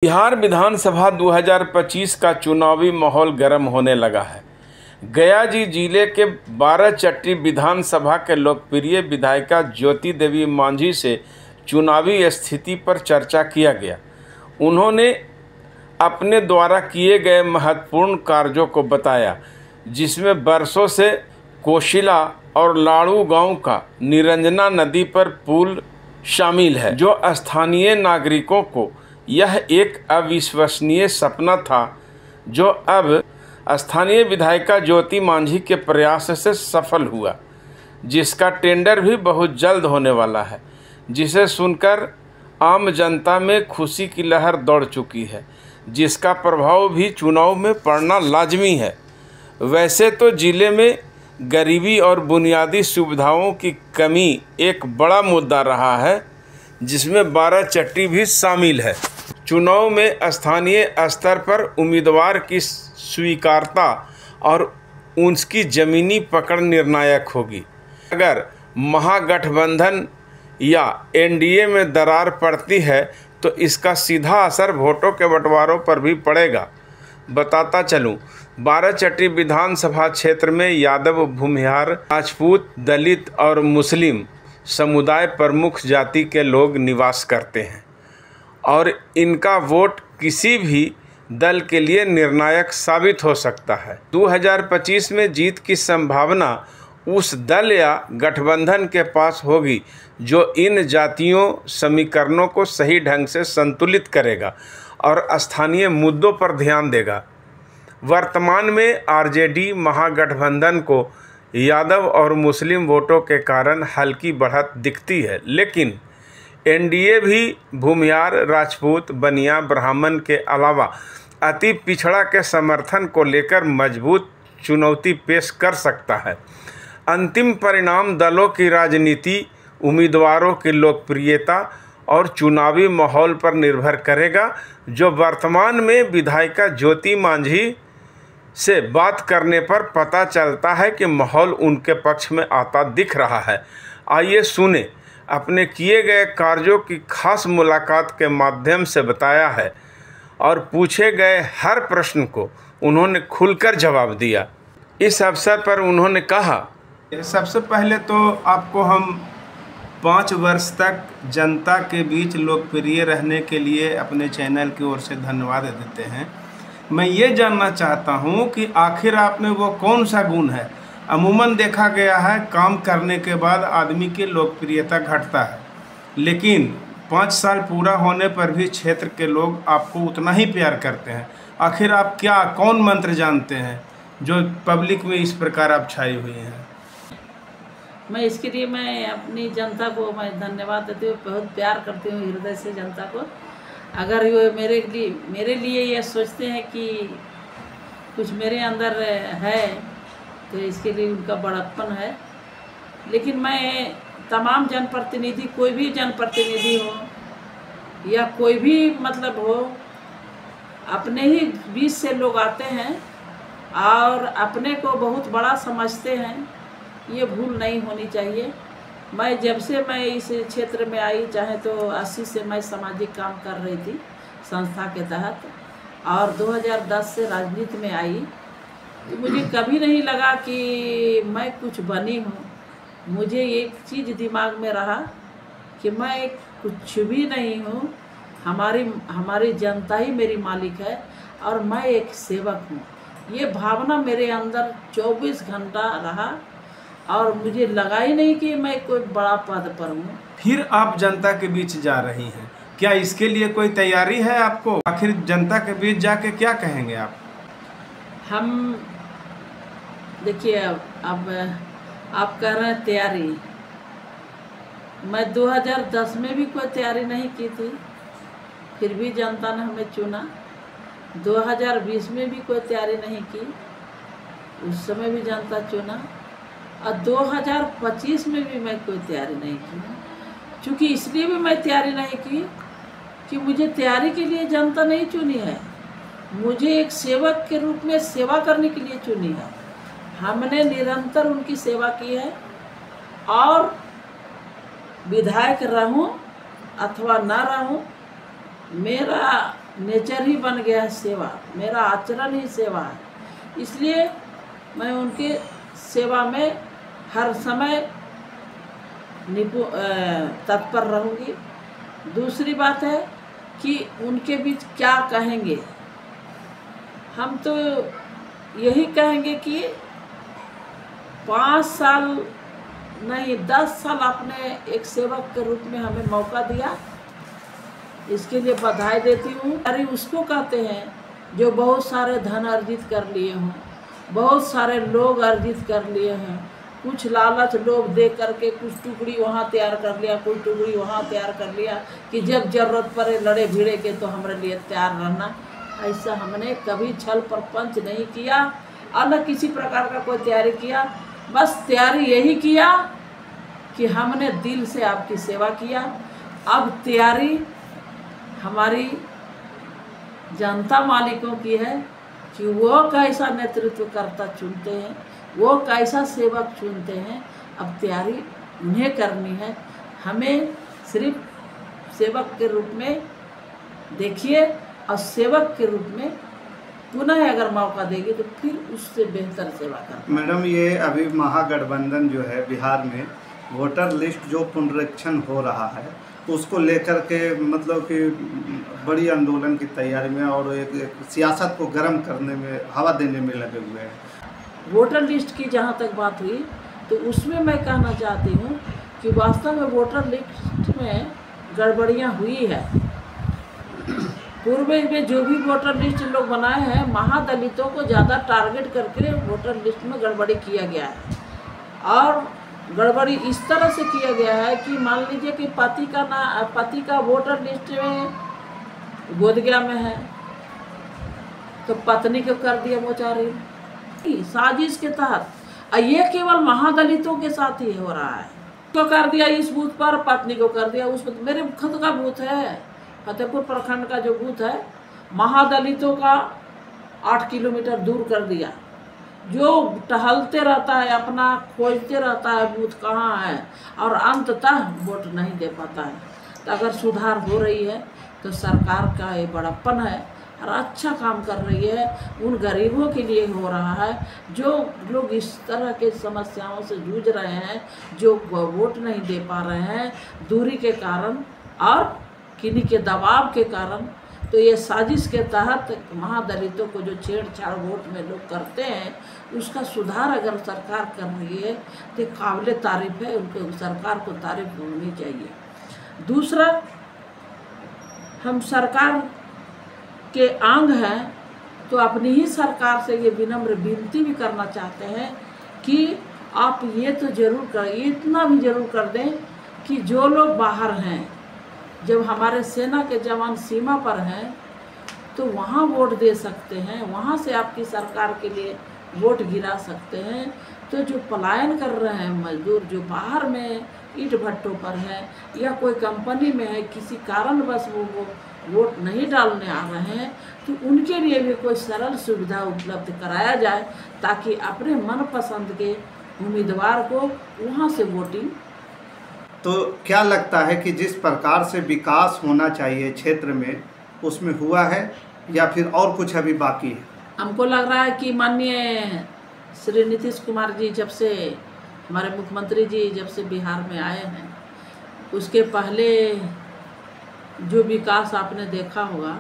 बिहार विधानसभा 2025 का चुनावी माहौल गर्म होने लगा है। गया जिले के बाराचट्टी विधानसभा के लोकप्रिय विधायिका ज्योति देवी मांझी से चुनावी स्थिति पर चर्चा किया गया। उन्होंने अपने द्वारा किए गए महत्वपूर्ण कार्यों को बताया, जिसमें वर्षों से कोशिला और लाड़ू गांव का निरंजना नदी पर पुल शामिल है, जो स्थानीय नागरिकों को यह एक अविश्वसनीय सपना था, जो अब स्थानीय विधायिका ज्योति मांझी के प्रयास से सफल हुआ, जिसका टेंडर भी बहुत जल्द होने वाला है, जिसे सुनकर आम जनता में खुशी की लहर दौड़ चुकी है, जिसका प्रभाव भी चुनाव में पड़ना लाजमी है। वैसे तो जिले में गरीबी और बुनियादी सुविधाओं की कमी एक बड़ा मुद्दा रहा है, जिसमें बाराचट्टी भी शामिल है। चुनाव में स्थानीय स्तर पर उम्मीदवार की स्वीकार्यता और उसकी ज़मीनी पकड़ निर्णायक होगी। अगर महागठबंधन या एनडीए में दरार पड़ती है तो इसका सीधा असर वोटों के बंटवारों पर भी पड़ेगा। बताता चलूं, बाराचट्टी विधानसभा क्षेत्र में यादव, भूमिहार, राजपूत, दलित और मुस्लिम समुदाय प्रमुख जाति के लोग निवास करते हैं और इनका वोट किसी भी दल के लिए निर्णायक साबित हो सकता है। 2025 में जीत की संभावना उस दल या गठबंधन के पास होगी जो इन जातीयों समीकरणों को सही ढंग से संतुलित करेगा और स्थानीय मुद्दों पर ध्यान देगा। वर्तमान में आरजेडी महागठबंधन को यादव और मुस्लिम वोटों के कारण हल्की बढ़त दिखती है, लेकिन एनडीए भी भूमिहार, राजपूत, बनिया, ब्राह्मण के अलावा अति पिछड़ा के समर्थन को लेकर मजबूत चुनौती पेश कर सकता है। अंतिम परिणाम दलों की राजनीति, उम्मीदवारों की लोकप्रियता और चुनावी माहौल पर निर्भर करेगा, जो वर्तमान में विधायिका ज्योति मांझी से बात करने पर पता चलता है कि माहौल उनके पक्ष में आता दिख रहा है। आइए सुने अपने किए गए कार्यों की खास मुलाकात के माध्यम से बताया है और पूछे गए हर प्रश्न को उन्होंने खुलकर जवाब दिया। इस अवसर पर उन्होंने कहा, सबसे पहले तो आपको हम 5 वर्ष तक जनता के बीच लोकप्रिय रहने के लिए अपने चैनल की ओर से धन्यवाद देते हैं। मैं ये जानना चाहता हूँ कि आखिर आप में वो कौन सा गुण है। अमूमन देखा गया है काम करने के बाद आदमी की लोकप्रियता घटता है, लेकिन 5 साल पूरा होने पर भी क्षेत्र के लोग आपको उतना ही प्यार करते हैं। आखिर आप कौन मंत्र जानते हैं जो पब्लिक में इस प्रकार आप छाई हुई हैं? इसके लिए मैं अपनी जनता को मैं धन्यवाद देती हूँ, बहुत प्यार करती हूँ हृदय से जनता को। अगर ये मेरे लिए ये सोचते हैं कि कुछ मेरे अंदर है तो इसके लिए उनका बड़प्पन है। लेकिन मैं तमाम जनप्रतिनिधि, कोई भी जनप्रतिनिधि हो या कोई भी मतलब हो, अपने ही बीच से लोग आते हैं और अपने को बहुत बड़ा समझते हैं। ये भूल नहीं होनी चाहिए। मैं जब से मैं इस क्षेत्र में आई, चाहे तो 80 से मैं सामाजिक काम कर रही थी संस्था के तहत, और 2010 से राजनीति में आई, तो मुझे कभी नहीं लगा कि मैं कुछ बनी हूँ। मुझे एक चीज़ दिमाग में रहा कि मैं कुछ भी नहीं हूँ, हमारी जनता ही मेरी मालिक है और मैं एक सेवक हूँ। ये भावना मेरे अंदर 24 घंटा रहा और मुझे लगा ही नहीं कि मैं कोई बड़ा पद पर हूँ। फिर आप जनता के बीच जा रही हैं, क्या इसके लिए कोई तैयारी है आपको? आखिर जनता के बीच जाके क्या कहेंगे आप? हम देखिए, अब आप कह रहे हैं तैयारी। मैं 2010 में भी कोई तैयारी नहीं की थी, फिर भी जनता ने हमें चुना। 2020 में भी कोई तैयारी नहीं की, उस समय भी जनता चुना। और 2025 में भी मैं कोई तैयारी नहीं की, क्योंकि इसलिए भी मैं तैयारी नहीं की कि मुझे तैयारी के लिए जनता नहीं चुनी है, मुझे एक सेवक के रूप में सेवा करने के लिए चुनी है। हमने निरंतर उनकी सेवा की है और विधायक रहूं अथवा ना रहूं, मेरा नेचर ही बन गया है सेवा, मेरा आचरण ही सेवा है। इसलिए मैं उनके सेवा में हर समय तत्पर रहूँगी। दूसरी बात है कि उनके बीच क्या कहेंगे, हम तो यही कहेंगे कि 5 साल नहीं 10 साल आपने एक सेवक के रूप में हमें मौका दिया, इसके लिए बधाई देती हूँ। अरे उसको कहते हैं जो बहुत सारे धन अर्जित कर लिए हों, बहुत सारे लोग अर्जित कर लिए हैं, कुछ लालच लोग दे करके कुछ टुकड़ी वहाँ तैयार कर लिया, कुछ टुकड़ी वहाँ तैयार कर लिया कि जब जरूरत पड़े लड़े भिड़े के तो हमारे लिए तैयार रहना। ऐसा हमने कभी छल प्रपंच नहीं किया और न किसी प्रकार का कोई तैयारी किया। बस तैयारी यही किया कि हमने दिल से आपकी सेवा किया। अब तैयारी हमारी जनता मालिकों की है कि वो कैसा नेतृत्व करता चुनते हैं, वो कैसा सेवक चुनते हैं। अब तैयारी उन्हें करनी है, हमें सिर्फ सेवक के रूप में देखिए और सेवक के रूप में पुनः अगर मौका देगी तो फिर उससे बेहतर सेवा करना। मैडम, ये अभी महागठबंधन जो है बिहार में वोटर लिस्ट जो पुनरीक्षण हो रहा है उसको लेकर के मतलब कि बड़ी आंदोलन की तैयारी में और एक सियासत को गर्म करने में, हवा देने में लगे हुए हैं। वोटर लिस्ट की जहाँ तक बात हुई तो उसमें मैं कहना चाहती हूँ कि वास्तव में वोटर लिस्ट में गड़बड़ियाँ हुई है। पूर्व में जो भी वोटर लिस्ट लोग बनाए हैं, महादलितों को ज़्यादा टारगेट करके वोटर लिस्ट में गड़बड़ी किया गया है। और गड़बड़ी इस तरह से किया गया है कि मान लीजिए कि पति का वोटर लिस्ट में बोधगया में है तो पत्नी को कर दिया मोचारी साजिश के तहत। ये केवल महादलितों के साथ ही हो रहा है। तो कर दिया इस बूथ पर, पत्नी को कर दिया उस बूथ। मेरे खुद का बूथ है, फतेहपुर प्रखंड का जो बूथ है, महादलितों का 8 किलोमीटर दूर कर दिया। जो टहलते रहता है, अपना खोजते रहता है बूथ कहाँ है और अंततः वोट नहीं दे पाता है। तो अगर सुधार हो रही है तो सरकार का ये बड़प्पन है और अच्छा काम कर रही है। उन गरीबों के लिए हो रहा है जो लोग इस तरह के समस्याओं से जूझ रहे हैं, जो वोट नहीं दे पा रहे हैं दूरी के कारण और किन्हीं के दबाव के कारण। तो ये साजिश के तहत महादलितों को जो छेड़छाड़ वोट में लोग करते हैं उसका सुधार अगर सरकार कर रही है तो काबिल तारीफ है, उनको सरकार को तारीफ होनी चाहिए। दूसरा, हम सरकार के अंग हैं तो अपनी ही सरकार से ये विनम्र विनती भी करना चाहते हैं कि आप ये तो ज़रूर करें, इतना भी ज़रूर कर दें कि जो लोग बाहर हैं, जब हमारे सेना के जवान सीमा पर हैं तो वहाँ वोट दे सकते हैं, वहाँ से आपकी सरकार के लिए वोट गिरा सकते हैं। तो जो पलायन कर रहे हैं मजदूर, जो बाहर में ईंट भट्टों पर है या कोई कंपनी में है, किसी कारणवश वो वोट नहीं डालने आ रहे हैं, तो उनके लिए भी कोई सरल सुविधा उपलब्ध कराया जाए ताकि अपने मनपसंद के उम्मीदवार को वहाँ से वोटिंग। तो क्या लगता है कि जिस प्रकार से विकास होना चाहिए क्षेत्र में उसमें हुआ है या फिर और कुछ अभी बाकी है? हमको लग रहा है कि माननीय श्री नीतीश कुमार जी जब से, हमारे मुख्यमंत्री जी जब से बिहार में आए हैं, उसके पहले जो विकास आपने देखा होगा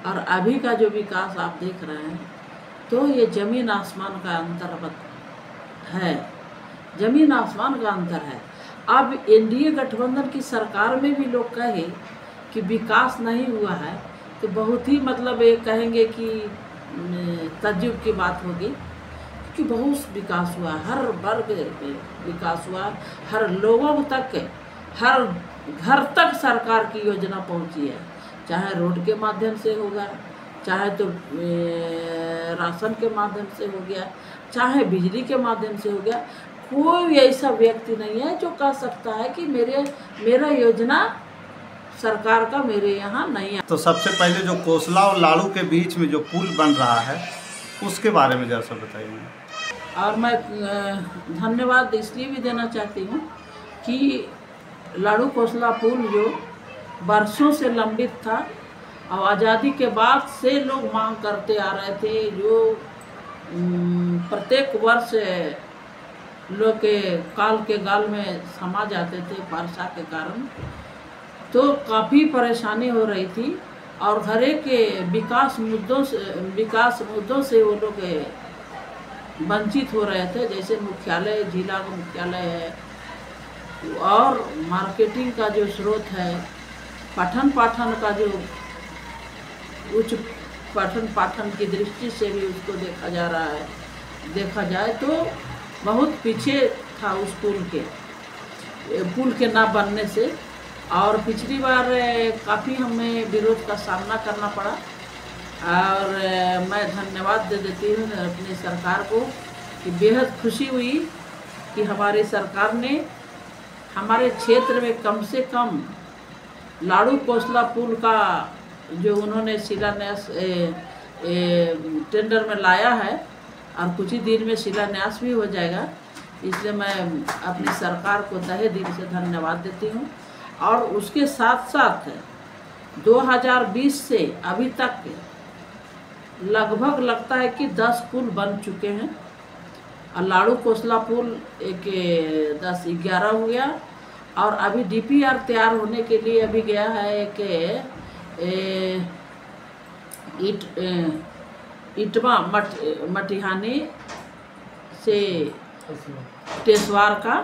और अभी का जो विकास आप देख रहे हैं तो ये ज़मीन आसमान का अंतर है, ज़मीन आसमान का अंतर है। अब एनडीए गठबंधन की सरकार में भी लोग कहे कि विकास नहीं हुआ है तो बहुत ही मतलब ये कहेंगे कि तज्जुब की बात होगी, क्योंकि बहुत विकास हुआ, हर वर्ग में विकास हुआ, हर लोगों तक, हर घर तक सरकार की योजना पहुंची है। चाहे रोड के माध्यम से होगा, चाहे तो राशन के माध्यम से हो गया, चाहे बिजली के माध्यम से हो गया। कोई भी ऐसा व्यक्ति नहीं है जो कह सकता है कि मेरा योजना सरकार का मेरे यहाँ नहीं है। तो सबसे पहले जो कोसला और लाड़ू के बीच में जो पुल बन रहा है उसके बारे में जरा बताइए। और मैं धन्यवाद इसलिए भी देना चाहती हूँ कि लाड़ू कोसला पुल जो बरसों से लंबित था और आज़ादी के बाद से लोग मांग करते आ रहे थे, जो प्रत्येक वर्ष लोग के काल के गाल में समा जाते थे वर्षा के कारण, तो काफ़ी परेशानी हो रही थी। और हर एक विकास मुद्दों से वो लोग वंचित हो रहे थे, जैसे मुख्यालय, जिला का मुख्यालय है, और मार्केटिंग का जो स्रोत है, पठन पाठन का जो उच्च पठन पाठन की दृष्टि से भी उसको देखा जा रहा है, देखा जाए तो बहुत पीछे था उस पुल के ना बनने से। और पिछली बार काफ़ी हमें विरोध का सामना करना पड़ा, और मैं धन्यवाद दे देती हूँ अपनी सरकार को कि बेहद खुशी हुई कि हमारी सरकार ने हमारे क्षेत्र में कम से कम लाड़ू कोसला पुल का जो उन्होंने शिलान्यास टेंडर में लाया है, और कुछ ही दिन में शिलान्यास भी हो जाएगा। इसलिए मैं अपनी सरकार को तहे दिल से धन्यवाद देती हूँ। और उसके साथ साथ 2020 से अभी तक लगभग लगता है कि 10 पुल बन चुके हैं, और लाड़ू कोसला पुल एक 10-11 हो गया, और अभी DPR तैयार होने के लिए अभी गया है एक इटवा मटिहानी से टेसवार का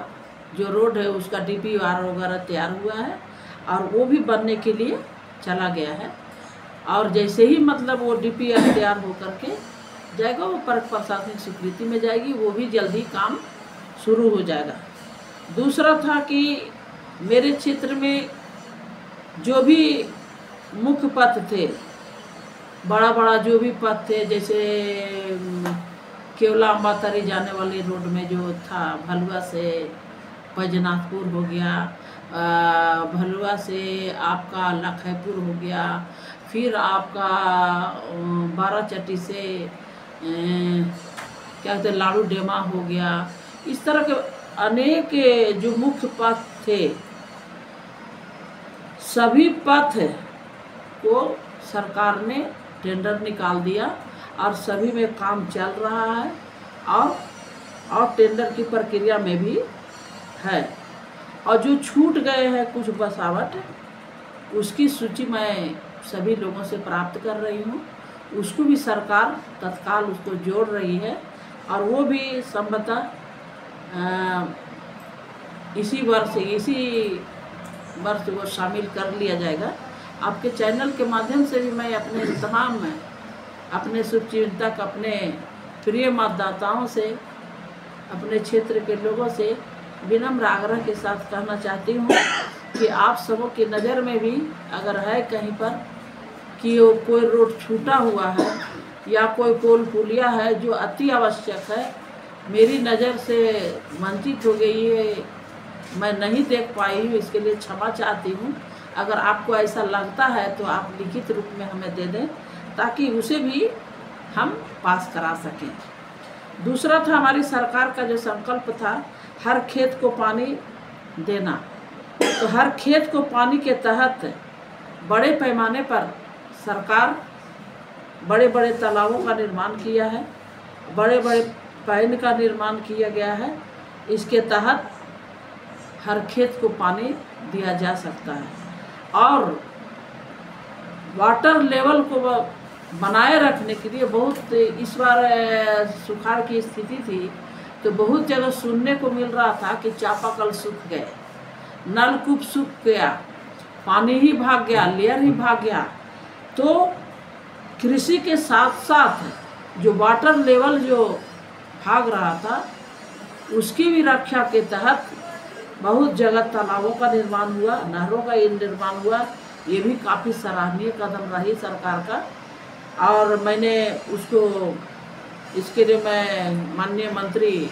जो रोड है उसका DPR वगैरह तैयार हुआ है, और वो भी बनने के लिए चला गया है। और जैसे ही मतलब वो DPR तैयार हो करके जाएगा, वो प्रशासनिक स्वीकृति में जाएगी, वो भी जल्दी काम शुरू हो जाएगा। दूसरा था कि मेरे क्षेत्र में जो भी मुख्य पथ थे, बड़ा जो भी पथ थे, जैसे केवला अम्बातरी जाने वाली रोड में जो था, भलुआ से बैजनाथपुर हो गया, भलुआ से आपका लखैपुर हो गया, फिर आपका बाराचट्टी से क्या कहते हैं लाड़ू डेमा हो गया। इस तरह के अनेक जो मुख्य पथ थे, सभी पथ को सरकार ने टेंडर निकाल दिया, और सभी में काम चल रहा है, और टेंडर की प्रक्रिया में भी है। और जो छूट गए हैं कुछ बसावट, उसकी सूची मैं सभी लोगों से प्राप्त कर रही हूँ, उसको भी सरकार तत्काल उसको जोड़ रही है, और वो भी संभवतः इसी वर्ष वो शामिल कर लिया जाएगा। आपके चैनल के माध्यम से भी मैं अपने तमाम अपने शुभचिंतक, अपने प्रिय मतदाताओं से, अपने क्षेत्र के लोगों से विनम्र आग्रह के साथ कहना चाहती हूँ कि आप सबों की नज़र में भी अगर है कहीं पर कि वो कोई रोड छूटा हुआ है या कोई पोल पुलिया है जो अति आवश्यक है, मेरी नज़र से वंचित हो गई है, मैं नहीं देख पाई हूँ, इसके लिए क्षमा चाहती हूँ। अगर आपको ऐसा लगता है तो आप लिखित रूप में हमें दे दें, ताकि उसे भी हम पास करा सकें। दूसरा था हमारी सरकार का जो संकल्प था, हर खेत को पानी देना। तो हर खेत को पानी के तहत बड़े पैमाने पर सरकार बड़े बड़े तालाबों का निर्माण किया है, बड़े बड़े पैन का निर्माण किया गया है। इसके तहत हर खेत को पानी दिया जा सकता है, और वाटर लेवल को बनाए रखने के लिए बहुत, इस बार सुखाड़ की स्थिति थी तो बहुत जगह सुनने को मिल रहा था कि चापाकल सूख गए, नलकूप सूख गया, पानी ही भाग गया, लेयर ही भाग गया। तो कृषि के साथ साथ जो वाटर लेवल जो भाग रहा था, उसकी भी रक्षा के तहत बहुत जगह तालाबों का निर्माण हुआ, नहरों का निर्माण हुआ। ये भी काफ़ी सराहनीय कदम रही सरकार का, और मैंने उसको, इसके लिए मैं माननीय मंत्री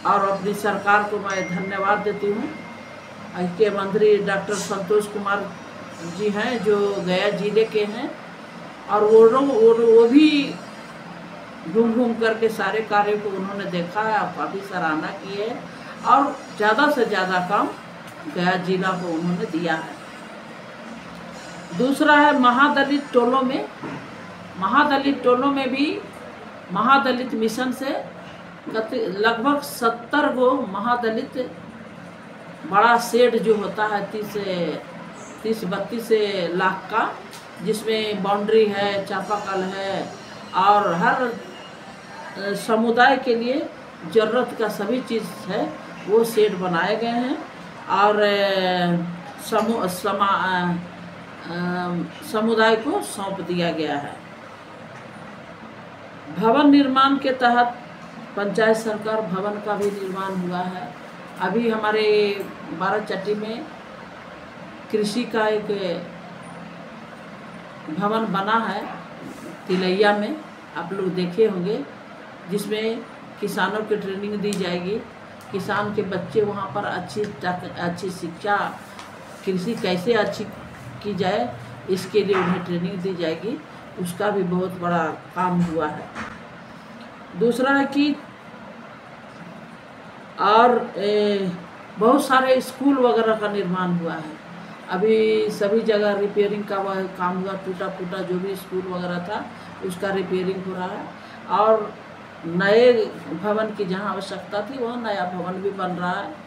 और अपनी सरकार को मैं धन्यवाद देती हूँ। के मंत्री डॉक्टर संतोष कुमार जी हैं जो गया जिले के हैं, और वो भी घूम करके सारे कार्यों को उन्होंने देखा है, काफ़ी सराहना की है, और ज़्यादा से ज़्यादा काम गया जिला को उन्होंने दिया है। दूसरा है महादलित टोलों में भी महादलित मिशन से लगभग 70 गो महादलित बड़ा शेड जो होता है 30-32 लाख का, जिसमें बाउंड्री है, चापाकल है और हर समुदाय के लिए ज़रूरत का सभी चीज़ है, वो शेड बनाए गए हैं। और समुदाय को सौंप दिया गया है। भवन निर्माण के तहत पंचायत सरकार भवन का भी निर्माण हुआ है। अभी हमारे बाराचट्टी में कृषि का एक भवन बना है तिलैया में, आप लोग देखे होंगे, जिसमें किसानों की ट्रेनिंग दी जाएगी। किसान के बच्चे वहाँ पर अच्छी शिक्षा, कृषि कैसे अच्छी की जाए इसके लिए उन्हें ट्रेनिंग दी जाएगी। उसका भी बहुत बड़ा काम हुआ है। दूसरा है कि और बहुत सारे स्कूल वगैरह का निर्माण हुआ है। अभी सभी जगह रिपेयरिंग का वह काम हुआ, टूटा फूटा जो भी स्कूल वगैरह था उसका रिपेयरिंग हो रहा है। और नए भवन की जहाँ आवश्यकता थी वहाँ नया भवन भी बन रहा है।